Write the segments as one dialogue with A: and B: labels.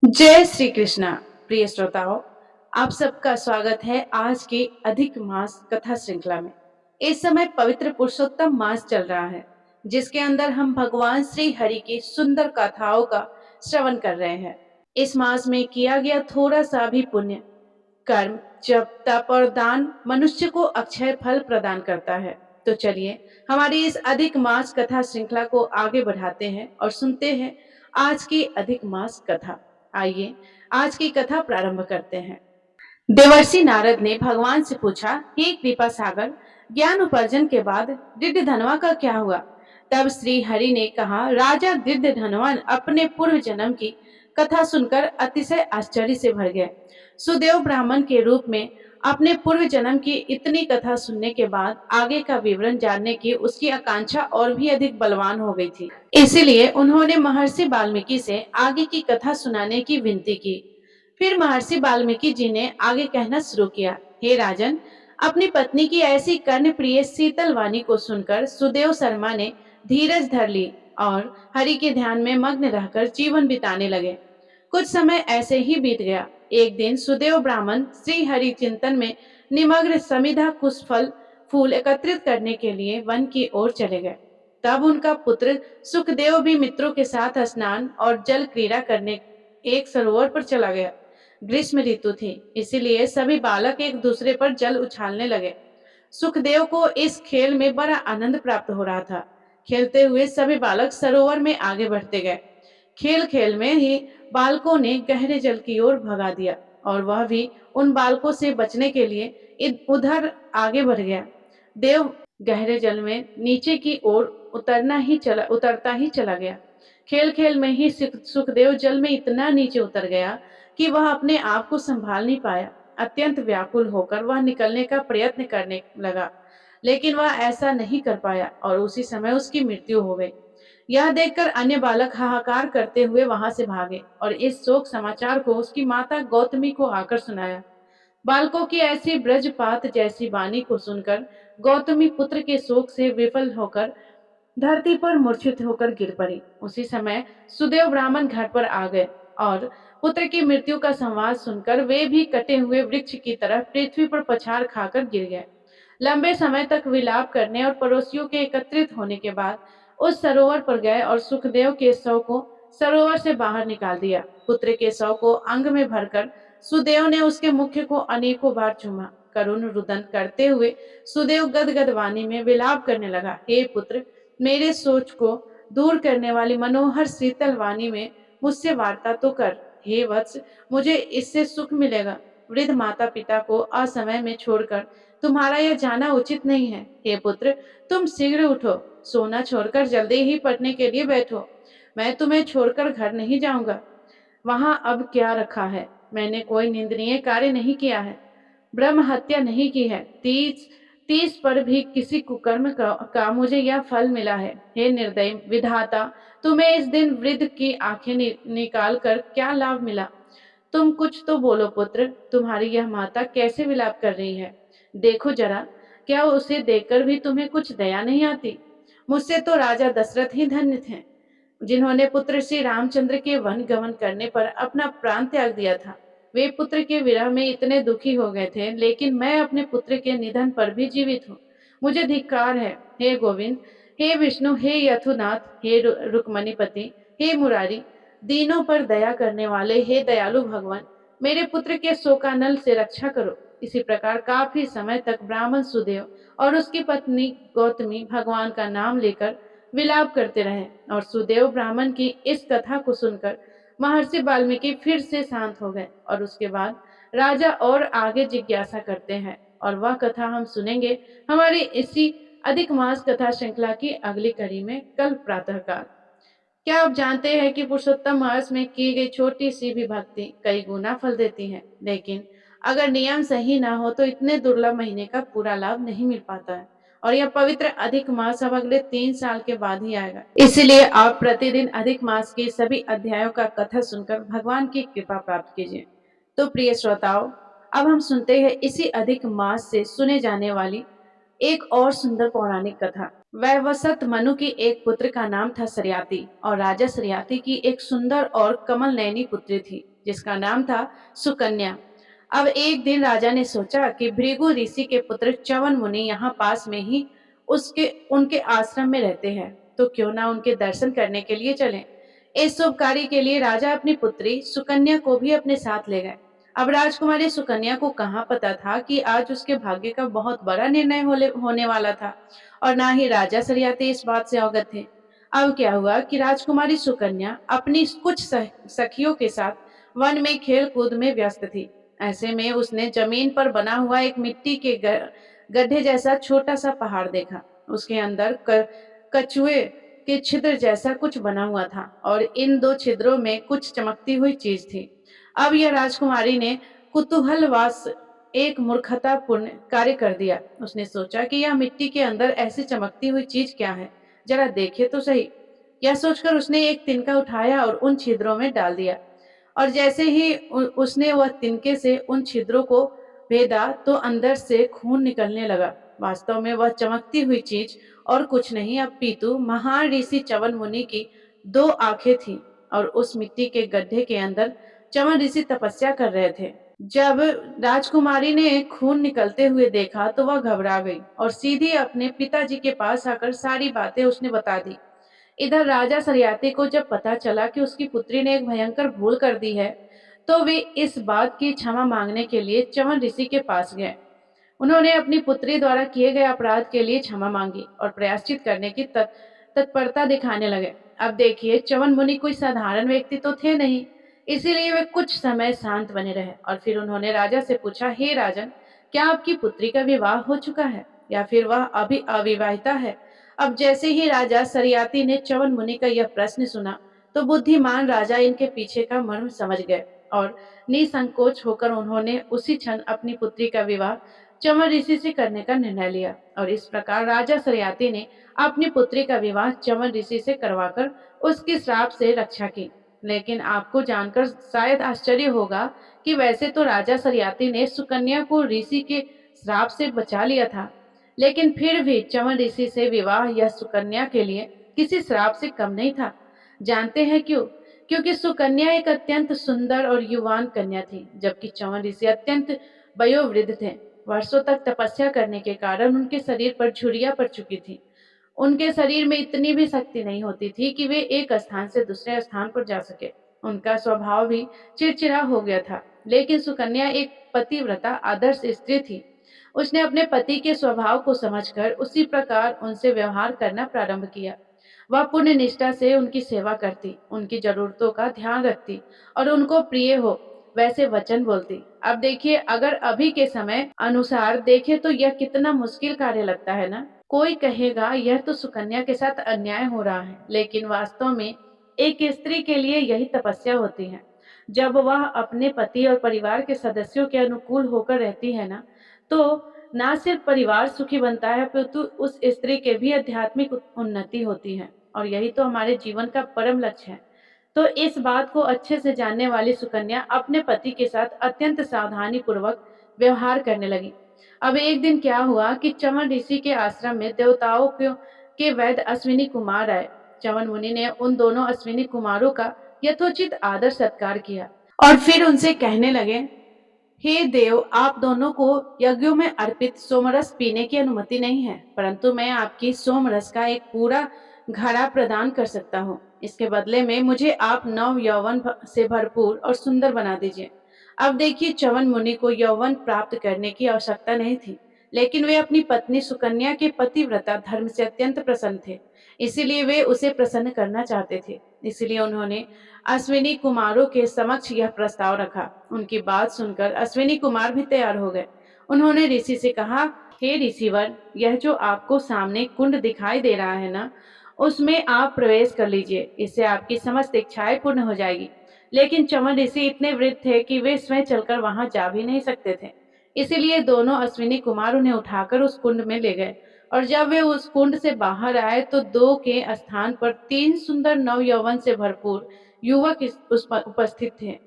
A: जय श्री कृष्णा। प्रिय श्रोताओं, आप सबका स्वागत है आज की अधिक मास कथा श्रृंखला में। इस समय पवित्र पुरुषोत्तम मास चल रहा है, जिसके अंदर हम भगवान श्री हरि की सुंदर कथाओं का श्रवण कर रहे हैं। इस मास में किया गया थोड़ा सा भी पुण्य कर्म, जप, तप और दान मनुष्य को अक्षय फल प्रदान करता है। तो चलिए हमारी इस अधिक मास कथा श्रृंखला को आगे बढ़ाते हैं और सुनते हैं आज की अधिक मास कथा। आइए आज की कथा प्रारंभ करते हैं। देवर्षि नारद ने भगवान से पूछा, हे कृपा सागर, ज्ञान उपार्जन के बाद गिद्धधनवा का क्या हुआ? तब श्री हरि ने कहा, राजा गिद्धधनवा अपने पूर्व जन्म की कथा सुनकर अतिशय आश्चर्य से भर गए। सुदेव ब्राह्मण के रूप में अपने पूर्व जन्म की इतनी कथा सुनने के बाद आगे का विवरण जानने की उसकी आकांक्षा और भी अधिक बलवान हो गई थी। इसीलिए उन्होंने महर्षि वाल्मीकि से आगे की कथा सुनाने की विनती की। फिर महर्षि वाल्मीकि जी ने आगे कहना शुरू किया, हे राजन, अपनी पत्नी की ऐसी कर्ण प्रिय शीतल वाणी को सुनकर सुदेव शर्मा ने धीरज धर ली और हरि के ध्यान में मग्न रहकर जीवन बिताने लगे। कुछ समय ऐसे ही बीत गया। एक दिन सुदेव ब्राह्मण श्री हरि चिंतन में निमग्न समिधा कुश फल फूल एकत्रित करने के लिए वन की ओर चले गए। तब उनका पुत्र सुखदेव भी मित्रों के साथ स्नान और जल क्रीड़ा करने एक सरोवर पर चला गया। ग्रीष्म ऋतु थी, इसीलिए सभी बालक एक दूसरे पर जल उछालने लगे। सुखदेव को इस खेल में बड़ा आनंद प्राप्त हो रहा था। खेलते हुए सभी बालक सरोवर में आगे बढ़ते गए। खेल खेल में ही बालकों ने गहरे जल की ओर भगा दिया और वह भी उन बालकों से बचने के लिए उधर आगे बढ़ गया। देव गहरे जल में नीचे की ओर उतरता ही चला गया। खेल खेल में ही सुखदेव जल में इतना नीचे उतर गया कि वह अपने आप को संभाल नहीं पाया। अत्यंत व्याकुल होकर वह निकलने का प्रयत्न करने लगा, लेकिन वह ऐसा नहीं कर पाया और उसी समय उसकी मृत्यु हो गई। यह देखकर अन्य बालक हाहाकार करते हुए वहां से भागे और इस शोक समाचार को उसकी माता गौतमी को आकर सुनाया। बालकों की ऐसी ब्रजपात जैसी वाणी को सुनकर गौतमी पुत्र के शोक से विफल होकर धरती पर मूर्छित होकर गिर पड़ी। उसी समय सुदेव ब्राह्मण घर पर आ गए और पुत्र की मृत्यु का संवाद सुनकर वे भी कटे हुए वृक्ष की तरह पृथ्वी पर पछाड़ खाकर गिर गए। लंबे समय तक विलाप करने और पड़ोसियों के एकत्रित होने के बाद उस सरोवर पर गए और सुखदेव के शव को सरोवर से बाहर निकाल दिया। पुत्र के शव को अंग में भरकर सुदेव ने उसके मुख को अनेकों बार चूमा। करुण रुदन करते हुए सुदेव गदगद वाणी में विलाप करने लगा, हे पुत्र, मेरे सोच को दूर करने वाली मनोहर शीतल वाणी में मुझसे वार्ता तो कर। हे वत्स, मुझे इससे सुख मिलेगा। वृद्ध माता पिता को असमय में छोड़कर तुम्हारा यह जाना उचित नहीं है। हे पुत्र, तुम शीघ्र उठो, सोना छोड़कर जल्दी ही पढ़ने के लिए बैठो। मैं तुम्हें छोड़कर घर नहीं जाऊंगा। वहां अब क्या रखा है? मैंने कोई निंदनीय कार्य नहीं किया है, ब्रह्म हत्या नहीं की है। तीस तीस पर भी किसी कुकर्म का मुझे यह फल मिला है। हे निर्दयी विधाता, तुम्हें इस दिन वृद्ध की आंखें निकाल कर क्या लाभ मिला? तुम कुछ तो बोलो पुत्र, तुम्हारी यह माता कैसे विलाप कर रही है? देखो जरा, क्या उसे देखकर भी तुम्हें कुछ दया नहीं आती? मुझसे तो राजा दशरथ ही धन्य थे, जिन्होंने पुत्र श्री रामचंद्र के वन गमन करने पर अपना प्राण त्याग दिया था। वे पुत्र के विरह में इतने दुखी हो गए थे, लेकिन मैं अपने पुत्र के निधन पर भी जीवित हूँ। मुझे धिक्कार है। हे गोविंद, हे विष्णु, हे यथुनाथ, हे रुक्मणीपति, हे मुरारी, दीनों पर दया करने वाले हे दयालु भगवान, मेरे पुत्र के शोकानल से रक्षा करो। इसी प्रकार काफी समय तक ब्राह्मण सुदेव और उसकी पत्नी गौतमी भगवान का नाम लेकर विलाप करते रहे और सुदेव ब्राह्मण की इस कथा को सुनकर महर्षि वाल्मीकि फिर से शांत हो गए। और उसके बाद राजा और आगे जिज्ञासा करते हैं और वह कथा हम सुनेंगे हमारी इसी अधिक मास कथा श्रृंखला की अगली कड़ी में कल प्रातःकाल। क्या आप जानते हैं कि पुरुषोत्तम मास में की गई छोटी सी भी भक्ति कई गुना फल देती है, लेकिन अगर नियम सही ना हो तो इतने दुर्लभ महीने का पूरा लाभ नहीं मिल पाता है। और यह पवित्र अधिक मास अब अगले 3 साल के बाद ही आएगा। इसलिए आप प्रतिदिन अधिक मास के सभी अध्यायों का कथा सुनकर भगवान की कृपा प्राप्त कीजिए। तो प्रिय श्रोताओं, अब हम सुनते हैं इसी अधिक मास से सुने जाने वाली एक और सुंदर पौराणिक कथा। वैवस्वत मनु की एक पुत्र का नाम था सरियाती और राजा सरियाती की एक सुंदर और कमल नयनी पुत्री थी। जिसका नाम था सुकन्या। अब एक दिन राजा ने सोचा कि भृगु ऋषि के पुत्र च्यवन मुनि यहाँ पास में ही उसके उनके आश्रम में रहते हैं, तो क्यों ना उनके दर्शन करने के लिए चलें। इस शुभ कार्य के लिए राजा अपनी पुत्री सुकन्या को भी अपने साथ ले गए। अब राजकुमारी सुकन्या को कहाँ पता था कि आज उसके भाग्य का बहुत बड़ा निर्णय होने वाला था, और ना ही राजा सरियाते इस बात से अवगत थे। अब क्या हुआ कि राजकुमारी सुकन्या अपनी कुछ सखियों के साथ वन में खेल कूद में व्यस्त थी। ऐसे में उसने जमीन पर बना हुआ एक मिट्टी के गड्ढे जैसा छोटा सा पहाड़ देखा। उसके अंदर कछुए के छिद्र जैसा कुछ बना हुआ था, और इन दो छिद्रों में कुछ चमकती हुई चीज थी। अब यह राजकुमारी ने कुतूहलवश एक मूर्खतापूर्ण कार्य कर दिया। उसने सोचा कि यह मिट्टी के अंदर ऐसी चमकती हुई चीज क्या है, जरा देखे तो सही। यह सोचकर उसने एक तिनका उठाया और उन छिद्रों में डाल दिया, और जैसे ही उसने वह तिनके से उन छिद्रों को भेदा तो अंदर से खून निकलने लगा। वास्तव में वह चमकती हुई चीज और कुछ नहीं अपितु महान ऋषि च्यवन मुनि की दो आंखें थी, और उस मिट्टी के गड्ढे के अंदर च्यवन ऋषि तपस्या कर रहे थे। जब राजकुमारी ने खून निकलते हुए देखा तो वह घबरा गई और सीधी अपने पिताजी के पास आकर सारी बातें उसने बता दी। इधर राजा सरियाते को जब पता चला कि उसकी पुत्री ने एक भयंकर भूल कर दी है, तो वे इस बात की क्षमा मांगने के लिए च्यवन ऋषि के पास गए। उन्होंने अपनी पुत्री द्वारा किए गए अपराध के लिए क्षमा मांगी और प्रायश्चित करने की तत्परता दिखाने लगे। अब देखिए, च्यवन मुनि कोई साधारण व्यक्ति तो थे नहीं, इसीलिए वे कुछ समय शांत बने रहे और फिर उन्होंने राजा से पूछा, हे राजन, क्या आपकी पुत्री का विवाह हो चुका है या फिर वह अभी अविवाहिता है? अब जैसे ही राजा सरियाती ने च्यवन मुनि का यह प्रश्न सुना, तो बुद्धिमान राजा इनके पीछे का मर्म समझ गए और निसंकोच होकर उन्होंने उसी क्षण अपनी पुत्री का विवाह च्यवन ऋषि से करने का निर्णय लिया। और इस प्रकार राजा सरियाती ने अपनी पुत्री का विवाह च्यवन ऋषि से करवाकर उसकी श्राप से रक्षा की। लेकिन आपको जानकर शायद आश्चर्य होगा कि वैसे तो राजा सरियाती ने सुकन्या को ऋषि के श्राप से बचा लिया था, लेकिन फिर भी च्यवन ऋषि से विवाह यह सुकन्या के लिए किसी श्राप से कम नहीं था। जानते हैं क्यों? क्योंकि सुकन्या एक अत्यंत सुंदर और युवान कन्या थी, जबकि च्यवन ऋषि अत्यंत वयोवृद्ध थे। वर्षों तक तपस्या करने के कारण उनके शरीर पर झुर्रियां पड़ चुकी थी। उनके शरीर में इतनी भी शक्ति नहीं होती थी कि वे एक स्थान से दूसरे स्थान पर जा सके। उनका स्वभाव भी चिड़चिड़ा हो गया था। लेकिन सुकन्या एक पतिव्रता आदर्श स्त्री थी। उसने अपने पति के स्वभाव को समझकर उसी प्रकार उनसे व्यवहार करना प्रारंभ किया। वह पुण्य निष्ठा से उनकी सेवा करती, उनकी जरूरतों का ध्यान रखती और उनको प्रिय हो वैसे वचन बोलती। अब देखिए, अगर अभी के समय अनुसार देखें तो यह कितना मुश्किल कार्य लगता है ना। कोई कहेगा यह तो सुकन्या के साथ अन्याय हो रहा है, लेकिन वास्तव में एक स्त्री के लिए यही तपस्या होती है। जब वह अपने पति और परिवार के सदस्यों के अनुकूल होकर रहती है ना, तो न सिर्फ परिवार सुखी बनता है, परंतु उस स्त्री के भी आध्यात्मिक उन्नति होती है, और यही तो हमारे जीवन का परम लक्ष्य है। तो इस बात को अच्छे से जानने वाली सुकन्या अपने पति के साथ अत्यंत सावधानी पूर्वक व्यवहार करने लगी। अब एक दिन क्या हुआ कि च्यवन ऋषि के आश्रम में देवताओं के वैद्य अश्विनी कुमार आए। च्यवन मुनि ने उन दोनों अश्विनी कुमारों का यथोचित आदर सत्कार किया और फिर उनसे कहने लगे, हे देव, आप दोनों को यज्ञों में अर्पित सोमरस पीने की अनुमति नहीं है, परंतु मैं आपकी सोमरस का एक पूरा घड़ा प्रदान कर सकता हूँ। इसके बदले में मुझे आप नव यौवन से भरपूर और सुंदर बना दीजिए। अब देखिए, च्यवन मुनि को यौवन प्राप्त करने की आवश्यकता नहीं थी, लेकिन वे अपनी पत्नी सुकन्या के पतिव्रता धर्म से अत्यंत प्रसन्न थे। इसीलिए वे उसे प्रसन्न करना चाहते थे। इसलिए उन्होंने अश्विनी कुमारों के समक्ष यह प्रस्ताव रखा। उनकी बात सुनकर अश्विनी कुमार भी तैयार हो गए। उन्होंने ऋषि से कहा, हे ऋषिवर, यह जो आपको सामने कुंड दिखाई दे रहा है ना, उसमें आप प्रवेश कर लीजिए। इससे आपकी समस्त इच्छाएं पूर्ण हो जाएगी। लेकिन च्यवन ऋषि इतने वृद्ध थे कि वे स्वयं चलकर वहां जा भी नहीं सकते थे। इसीलिए दोनों अश्विनी कुमार उन्हें उठाकर उस कुंड में ले गए, और जब वे उस कुंड से बाहर आए तो दो के स्थान पर तीन सुंदर नव यौवन से भरपूर युवक उपस्थित थे।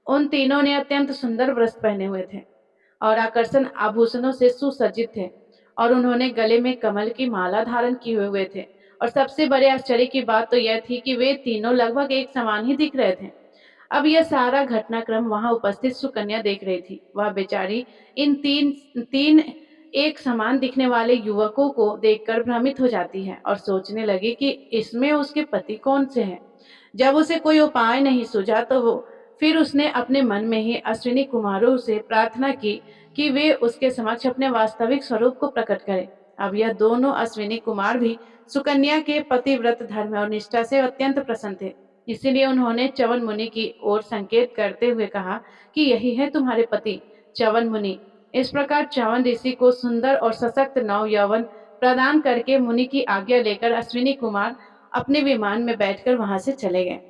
A: उन तीनों ने अत्यंत सुंदर वस्त्र पहने हुए थे और आकर्षण आभूषणों से सुसज्जित थे, और उन्होंने गले में कमल की माला धारण किए हुए थे। और सबसे बड़े आश्चर्य की बात तो यह थी कि वे तीनों लगभग एक समान ही दिख रहे थे। अब यह सारा घटनाक्रम वहां उपस्थित सुकन्या देख रही थी। वह बेचारी इन तीन तीन एक समान दिखने वाले युवकों को देखकर भ्रमित हो जाती है और सोचने लगी कि इसमें उसके पति कौन से हैं। जब उसे कोई उपाय नहीं सूझा तो वो फिर उसने अपने मन में ही अश्विनी कुमारों से प्रार्थना की कि वे उसके समक्ष अपने वास्तविक स्वरूप को प्रकट करें। अब यह दोनों अश्विनी कुमार भी सुकन्या के पतिव्रत धर्म और निष्ठा से अत्यंत प्रसन्न थे। इसीलिए उन्होंने च्यवन मुनि की ओर संकेत करते हुए कहा कि यही है तुम्हारे पति च्यवन मुनि। इस प्रकार च्यवन ऋषि को सुंदर और सशक्त नव यौवन प्रदान करके मुनि की आज्ञा लेकर अश्विनी कुमार अपने विमान में बैठकर वहां से चले गए।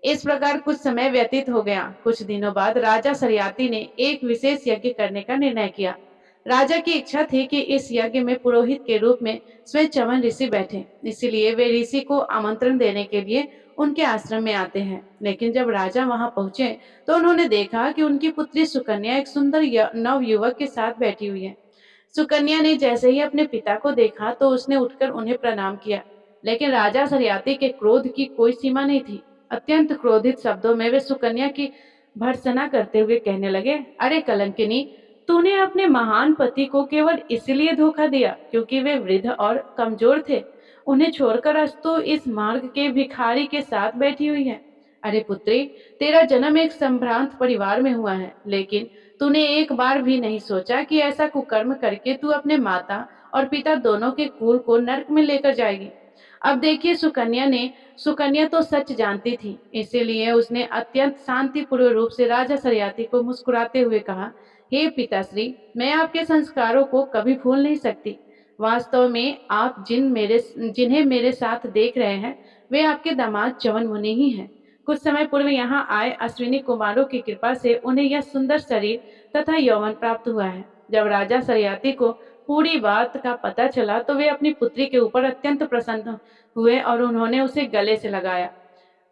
A: इस प्रकार कुछ समय व्यतीत हो गया। कुछ दिनों बाद राजा सरयाती ने एक विशेष यज्ञ करने का निर्णय किया। राजा की इच्छा थी कि इस यज्ञ में पुरोहित के रूप में स्वयं च्यवन ऋषि बैठे, इसलिए वे ऋषि को आमंत्रण देने के लिए उनके आश्रम में आते हैं। लेकिन जब राजा वहां पहुंचे तो उन्होंने देखा कि उनकी पुत्री सुकन्या एक सुंदर नव युवक के साथ बैठी हुई है। सुकन्या ने जैसे ही अपने पिता को देखा तो उसने उठकर उन्हें प्रणाम किया, लेकिन राजा सरयाती के क्रोध की कोई सीमा नहीं थी। अत्यंत क्रोधित शब्दों में वे सुकन्या की भर्त्सना करते हुए कहने लगे, अरे कलंकिनी, तूने अपने महान पति को केवल इसलिए धोखा दिया क्योंकि वे वृद्ध और कमजोर थे। उन्हें छोड़कर आज तो इस मार्ग के भिखारी के साथ बैठी हुई है। अरे पुत्री, तेरा जन्म एक संभ्रांत परिवार में हुआ है, लेकिन तूने एक बार भी नहीं सोचा कि ऐसा कुकर्म करके तू अपने माता और पिता दोनों के कुल को नरक में लेकर जाएगी। अब देखिए, सुकन्या तो सच जानती थी, इसीलिए उसने अत्यंत शांतिपूर्ण रूप से राजा सरयाती को मुस्कुराते हुए कहा, हे पिताश्री, मैं आपके संस्कारों को कभी भूल नहीं सकती। वास्तव में आप जिन्हें मेरे साथ देख रहे हैं वे आपके दामाद च्यवन मुनि ही हैं। कुछ समय पूर्व यहाँ आए अश्विनी कुमारों की कृपा से उन्हें यह सुंदर शरीर तथा यौवन प्राप्त हुआ है। जब राजा सरयाती को पूरी बात का पता चला तो वे अपनी पुत्री के ऊपर अत्यंत प्रसन्न हुए और उन्होंने उसे गले से लगाया।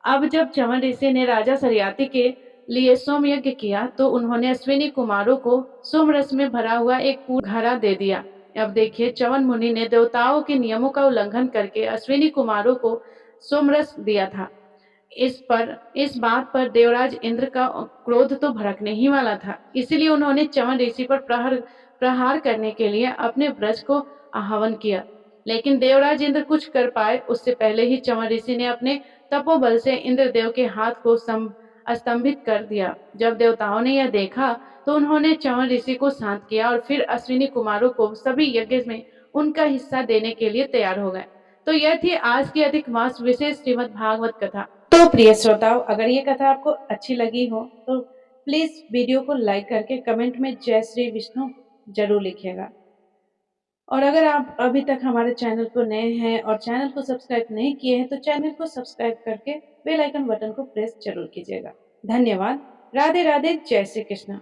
A: अब जब च्यवन ऋषि ने राजा सरयाती के लिए सोम यज्ञ किया तो उन्होंने अश्विनी कुमारों को सोम रस में भरा हुआ एक पूर्ण घड़ा दे दिया। अब देखिए, च्यवन मुनि ने देवताओं के नियमों का उल्लंघन करके अश्विनी कुमारों को सोमरस दिया था। इस बात पर देवराज इंद्र का क्रोध तो भड़कने ही वाला था। इसीलिए उन्होंने च्यवन ऋषि पर प्रहार करने के लिए अपने ब्रज को आह्वान किया, लेकिन देवराज इंद्र कुछ कर पाए उससे पहले ही च्यवन ऋषि ने अपने तपोबल से इंद्रदेव के हाथ को स्तंभित कर दिया। जब देवताओं ने यह देखा तो उन्होंने च्यवन ऋषि को शांत किया और फिर अश्विनी कुमारों को सभी यज्ञ में उनका हिस्सा देने के लिए तैयार हो गए। तो यह थी आज की अधिक मास विशेष श्रीमद् भागवत कथा। तो प्रिय श्रोताओं, अगर ये कथा आपको अच्छी लगी हो तो प्लीज वीडियो को लाइक करके कमेंट में जय श्री विष्णु जरूर लिखिएगा। और अगर आप अभी तक हमारे चैनल पर नए हैं और चैनल को सब्सक्राइब नहीं किए हैं तो चैनल को सब्सक्राइब करके बेल आइकन बटन को प्रेस जरूर कीजिएगा। धन्यवाद। राधे राधे। जय श्री कृष्ण।